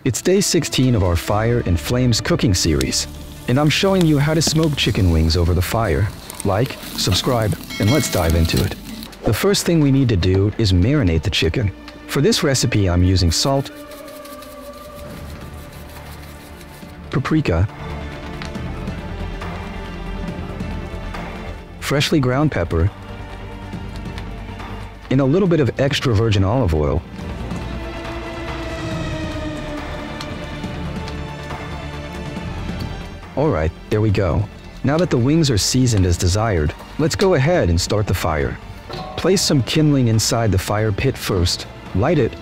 It's day 16 of our Fire and Flames cooking series, and I'm showing you how to smoke chicken wings over the fire. Like, subscribe, and let's dive into it. The first thing we need to do is marinate the chicken. For this recipe, I'm using salt, paprika, freshly ground pepper, and a little bit of extra virgin olive oil. Alright, there we go. Now that the wings are seasoned as desired, let's go ahead and start the fire. Place some kindling inside the fire pit first. Light it.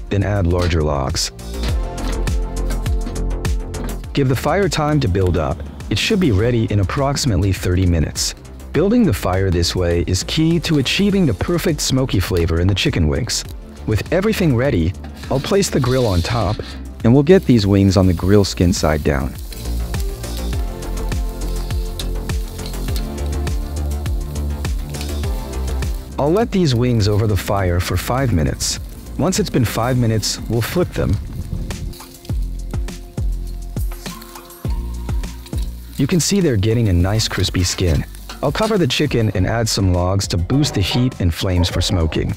Then add larger logs. Give the fire time to build up. It should be ready in approximately 30 minutes. Building the fire this way is key to achieving the perfect smoky flavor in the chicken wings. With everything ready, I'll place the grill on top, and we'll get these wings on the grill skin side down. I'll let these wings over the fire for 5 minutes. Once it's been 5 minutes, we'll flip them. You can see they're getting a nice crispy skin. I'll cover the chicken and add some logs to boost the heat and flames for smoking.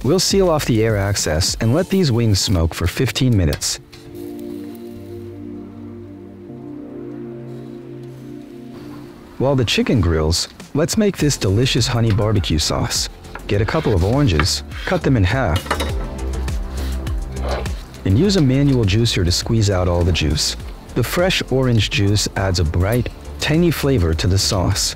We'll seal off the air access and let these wings smoke for 15 minutes. While the chicken grills, let's make this delicious honey barbecue sauce. Get a couple of oranges, cut them in half, and use a manual juicer to squeeze out all the juice. The fresh orange juice adds a bright, tangy flavor to the sauce.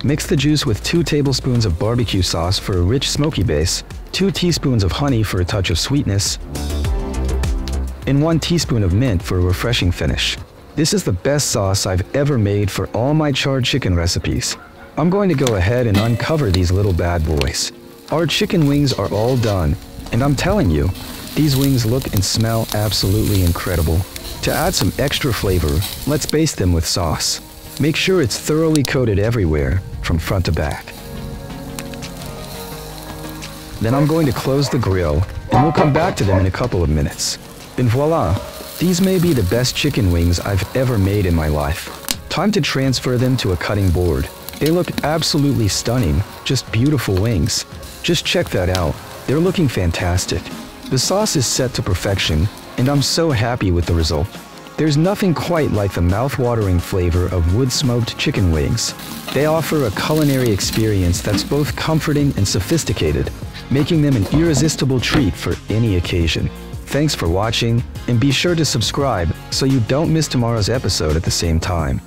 Mix the juice with 2 tablespoons of barbecue sauce for a rich smoky base, 2 teaspoons of honey for a touch of sweetness, and 1 teaspoon of mint for a refreshing finish. This is the best sauce I've ever made for all my charred chicken recipes. I'm going to go ahead and uncover these little bad boys. Our chicken wings are all done, and I'm telling you, these wings look and smell absolutely incredible. To add some extra flavor, let's baste them with sauce. Make sure it's thoroughly coated everywhere, from front to back. Then I'm going to close the grill, and we'll come back to them in a couple of minutes. And voila! These may be the best chicken wings I've ever made in my life. Time to transfer them to a cutting board. They look absolutely stunning, just beautiful wings. Just check that out, they're looking fantastic. The sauce is set to perfection, and I'm so happy with the result. There's nothing quite like the mouth-watering flavor of wood-smoked chicken wings. They offer a culinary experience that's both comforting and sophisticated, making them an irresistible treat for any occasion. Thanks for watching, and be sure to subscribe so you don't miss tomorrow's episode at the same time.